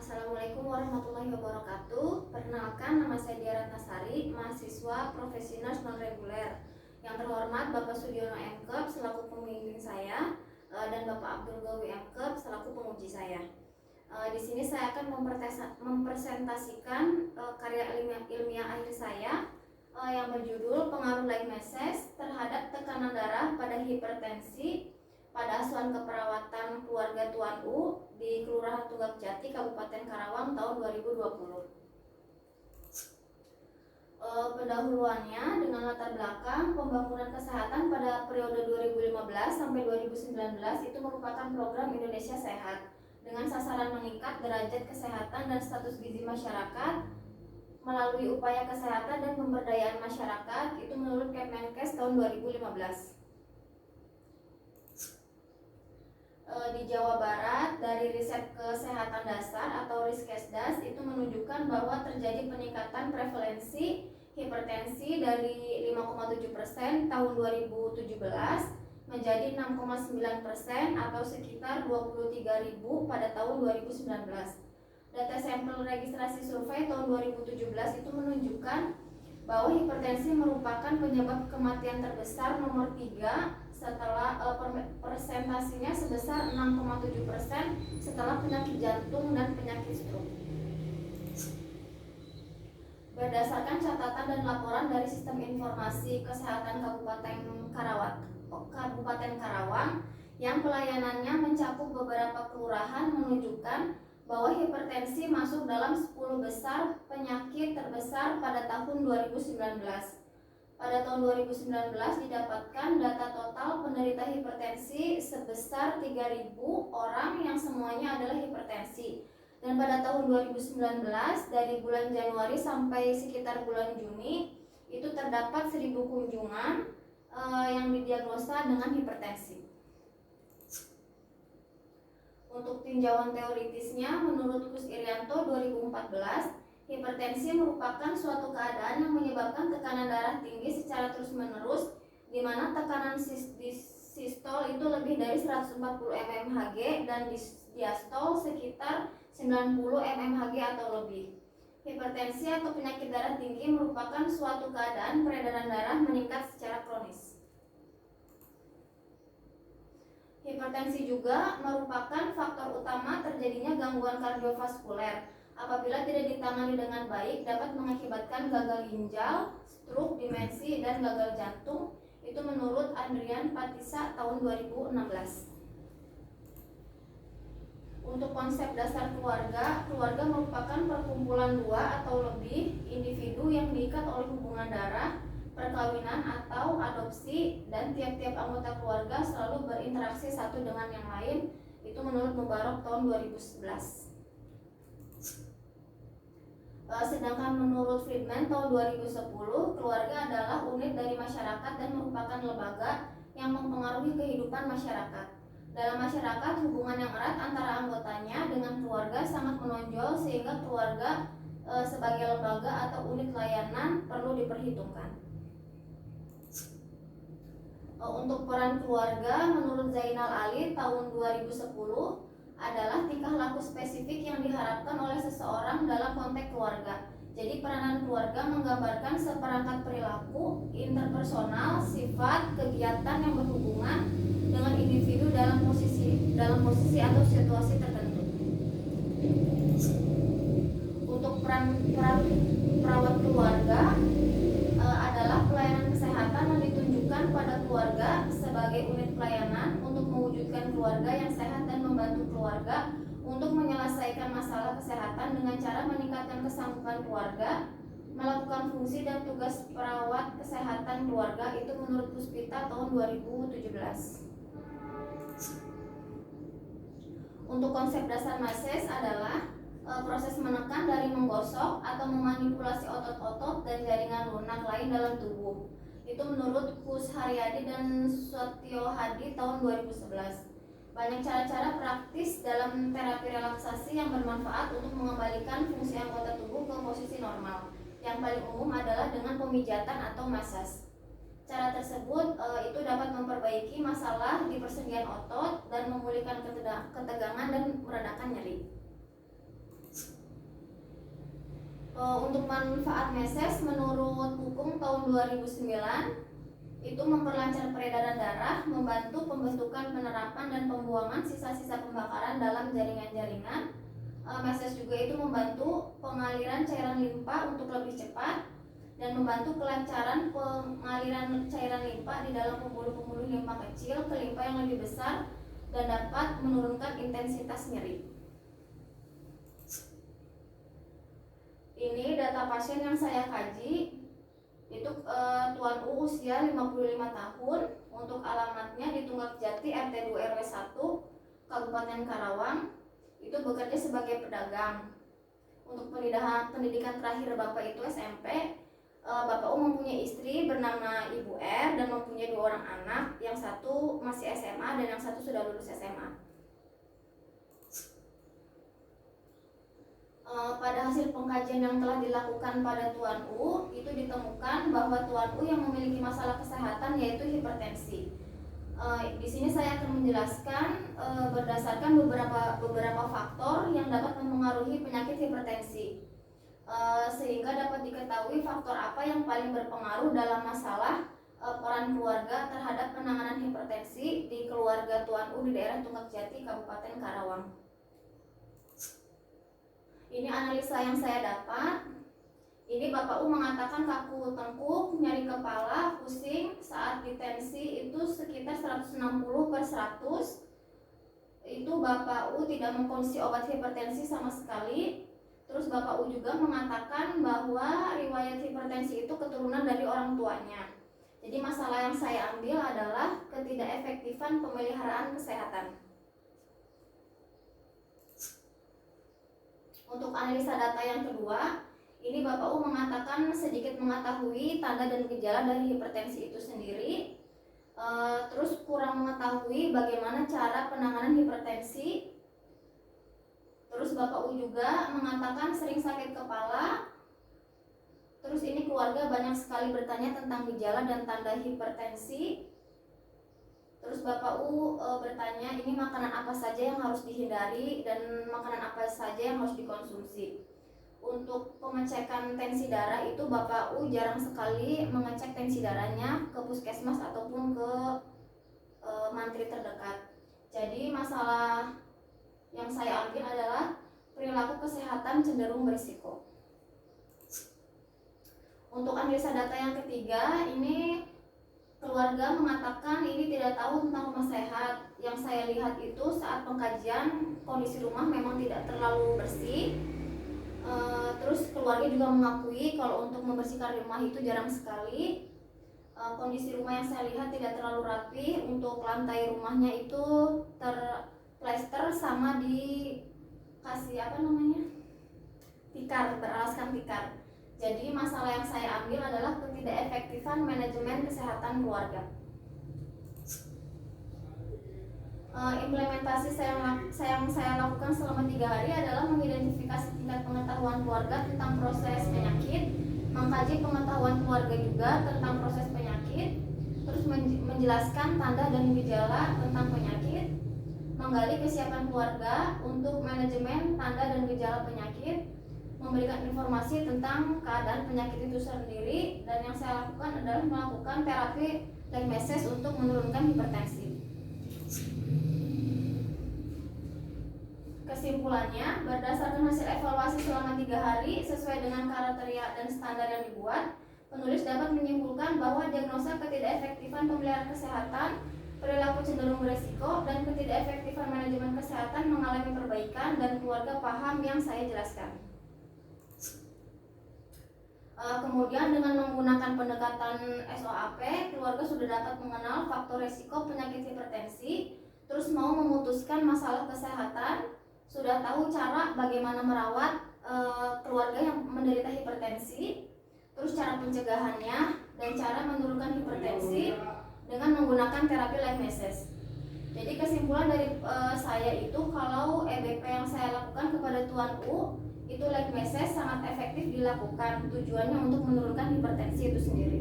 Assalamualaikum warahmatullahi wabarakatuh. Perkenalkan, nama saya Dia Ratnasari, mahasiswa profesi nurse non reguler. Yang terhormat Bapak Sudiono M.Kep selaku pembimbing saya dan Bapak Abdul Gawi M.Kep selaku penguji saya. Di sini saya akan mempresentasikan karya ilmiah akhir saya yang berjudul Pengaruh light message terhadap tekanan darah pada hipertensi pada asuhan keperawatan keluarga Tuan U di Kelurahan Tunggak Jati, Kabupaten Karawang tahun 2020. Pendahuluannya dengan latar belakang pembangunan kesehatan pada periode 2015 sampai 2019 itu merupakan program Indonesia Sehat dengan sasaran meningkat derajat kesehatan dan status gizi masyarakat melalui upaya kesehatan dan pemberdayaan masyarakat itu menurut Kemenkes tahun 2015. Di Jawa Barat dari riset kesehatan dasar atau Riskesdas itu menunjukkan bahwa terjadi peningkatan prevalensi hipertensi dari 5,7% tahun 2017 menjadi 6,9% atau sekitar 23.000 pada tahun 2019. Data sampel registrasi survei tahun 2017 itu menunjukkan bahwa hipertensi merupakan penyebab kematian terbesar nomor 3 setelah persentasinya sebesar 6,7% setelah penyakit jantung dan penyakit stroke. Berdasarkan catatan dan laporan dari Sistem Informasi Kesehatan Kabupaten Karawang yang pelayanannya mencakup beberapa kelurahan menunjukkan bahwa hipertensi masuk dalam 10 besar penyakit terbesar pada tahun 2019. Pada tahun 2019 didapatkan data total penderita hipertensi sebesar 3.000 orang yang semuanya adalah hipertensi. Dan pada tahun 2019 dari bulan Januari sampai sekitar bulan Juni itu terdapat 1.000 kunjungan yang didiagnosa dengan hipertensi. Untuk tinjauan teoritisnya menurut Kus Irianto 2014, hipertensi merupakan suatu keadaan yang menyebabkan tekanan darah tinggi secara terus-menerus, di mana tekanan di sistol itu lebih dari 140 mmHg dan di diastol sekitar 90 mmHg atau lebih. Hipertensi atau penyakit darah tinggi merupakan suatu keadaan peredaran darah meningkat secara kronis. Hipertensi juga merupakan faktor utama terjadinya gangguan kardiovaskuler. Apabila tidak ditangani dengan baik dapat mengakibatkan gagal ginjal, stroke, demensi, dan gagal jantung. Itu menurut Andrian Patisa tahun 2016. Untuk konsep dasar keluarga, keluarga merupakan perkumpulan dua atau lebih individu yang diikat oleh hubungan darah, perkawinan atau adopsi, dan tiap-tiap anggota keluarga selalu berinteraksi satu dengan yang lain. Itu menurut Mubarak tahun 2011. Sedangkan menurut Friedman tahun 2010, keluarga adalah unit dari masyarakat dan merupakan lembaga yang mempengaruhi kehidupan masyarakat. Dalam masyarakat, hubungan yang erat antara anggotanya dengan keluarga sangat menonjol sehingga keluarga sebagai lembaga atau unit layanan perlu diperhitungkan. Untuk peran keluarga menurut Zainal Ali tahun 2010 adalah tingkah laku spesifik yang diharapkan oleh seseorang dalam konteks keluarga. Jadi peranan keluarga menggambarkan seperangkat perilaku interpersonal, sifat, kegiatan yang berhubungan dengan individu dalam posisi atau situasi tertentu. Untuk peran perawat keluarga adalah pelayanan kesehatan yang ditunjukkan pada keluarga sebagai unit pelayanan untuk mewujudkan keluarga yang sehat dan membantu keluarga untuk menyelesaikan masalah kesehatan dengan cara meningkatkan kesanggupan keluarga, melakukan fungsi dan tugas perawat kesehatan keluarga. Itu menurut Puspita tahun 2017. Untuk konsep dasar massage adalah proses menekan dari menggosok atau memanipulasi otot-otot dan jaringan lunak lain dalam tubuh. Itu menurut Kus Haryadi dan Sotio Hadi tahun 2011. Banyak cara-cara praktis dalam terapi relaksasi yang bermanfaat untuk mengembalikan fungsi anggota tubuh ke posisi normal. Yang paling umum adalah dengan pemijatan atau massage. Cara tersebut itu dapat memperbaiki masalah di persendian otot dan memulihkan ketegangan dan meredakan nyeri. Untuk manfaat meses menurut hukum tahun 2009 itu memperlancar peredaran darah, membantu pembentukan, penerapan, dan pembuangan sisa-sisa pembakaran dalam jaringan-jaringan. Meses juga itu membantu pengaliran cairan limpa untuk lebih cepat dan membantu kelancaran pengaliran cairan limpa di dalam pembuluh-pembuluh limpa kecil ke limpa yang lebih besar dan dapat menurunkan intensitas nyeri. Ini data pasien yang saya kaji. Itu Tuan U usia 55 tahun, untuk alamatnya di Tunggak Jati RT 2 RW 1 Kabupaten Karawang. Itu bekerja sebagai pedagang. Untuk pendidikan terakhir Bapak itu SMP. Bapak U mempunyai istri bernama Ibu R dan mempunyai 2 orang anak, yang satu masih SMA dan yang satu sudah lulus SMA. Pada hasil pengkajian yang telah dilakukan pada Tuan U, itu ditemukan bahwa Tuan U yang memiliki masalah kesehatan yaitu hipertensi. Di sini saya akan menjelaskan berdasarkan beberapa faktor yang dapat mempengaruhi penyakit hipertensi, sehingga dapat diketahui faktor apa yang paling berpengaruh dalam masalah peran keluarga terhadap penanganan hipertensi di keluarga Tuan U di daerah Tunggak Jati, Kabupaten Karawang. Ini analisa yang saya dapat. Ini Bapak U mengatakan kaku tengkuk, nyeri kepala, pusing saat ditensi itu sekitar 160/100. Itu Bapak U tidak mengkonsumsi obat hipertensi sama sekali. Terus Bapak U juga mengatakan bahwa riwayat hipertensi itu keturunan dari orang tuanya. Jadi masalah yang saya ambil adalah ketidakefektifan pemeliharaan kesehatan. Untuk analisa data yang kedua, ini Bapak U mengatakan sedikit mengetahui tanda dan gejala dari hipertensi itu sendiri, terus kurang mengetahui bagaimana cara penanganan hipertensi. Terus Bapak U juga mengatakan sering sakit kepala. Terus ini keluarga banyak sekali bertanya tentang gejala dan tanda hipertensi. Terus Bapak U bertanya ini makanan apa saja yang harus dihindari dan makanan apa saja yang harus dikonsumsi. Untuk pengecekan tensi darah itu Bapak U jarang sekali mengecek tensi darahnya ke puskesmas ataupun ke mantri terdekat. Jadi masalah yang saya ambil adalah perilaku kesehatan cenderung berisiko. Untuk analisa data yang ketiga, ini keluarga mengatakan ini tidak tahu tentang rumah sehat. Yang saya lihat itu saat pengkajian kondisi rumah memang tidak terlalu bersih. Terus keluarga juga mengakui kalau untuk membersihkan rumah itu jarang sekali. Kondisi rumah yang saya lihat tidak terlalu rapi. Untuk lantai rumahnya itu terplester sama dikasih tikar, beralaskan tikar. Jadi masalah yang saya ambil adalah ketidakefektifan manajemen kesehatan keluarga. Implementasi yang saya lakukan selama 3 hari adalah mengidentifikasi tingkat pengetahuan keluarga tentang proses penyakit, mengkaji pengetahuan keluarga juga tentang proses penyakit, terus menjelaskan tanda dan gejala tentang penyakit, menggali kesiapan keluarga untuk manajemen tanda dan gejala penyakit, memberikan informasi tentang keadaan penyakit itu sendiri, dan yang saya lakukan adalah melakukan terapi dan meses untuk menurunkan hipertensi. Kesimpulannya, berdasarkan hasil evaluasi selama 3 hari sesuai dengan kriteria dan standar yang dibuat, penulis dapat menyimpulkan bahwa diagnosa ketidakefektifan pemeliharaan kesehatan, perilaku cenderung berisiko, dan ketidakefektifan manajemen kesehatan mengalami perbaikan dan keluarga paham yang saya jelaskan. Kemudian dengan menggunakan pendekatan SOAP, keluarga sudah dapat mengenal faktor resiko penyakit hipertensi, terus mau memutuskan masalah kesehatan, sudah tahu cara bagaimana merawat keluarga yang menderita hipertensi, terus cara pencegahannya dan cara menurunkan hipertensi dengan menggunakan terapi live meses. Jadi kesimpulan dari saya itu kalau EBP yang saya lakukan kepada Tuan U itu live meses sangat efektif dilakukan, tujuannya untuk menurunkan hipertensi itu sendiri.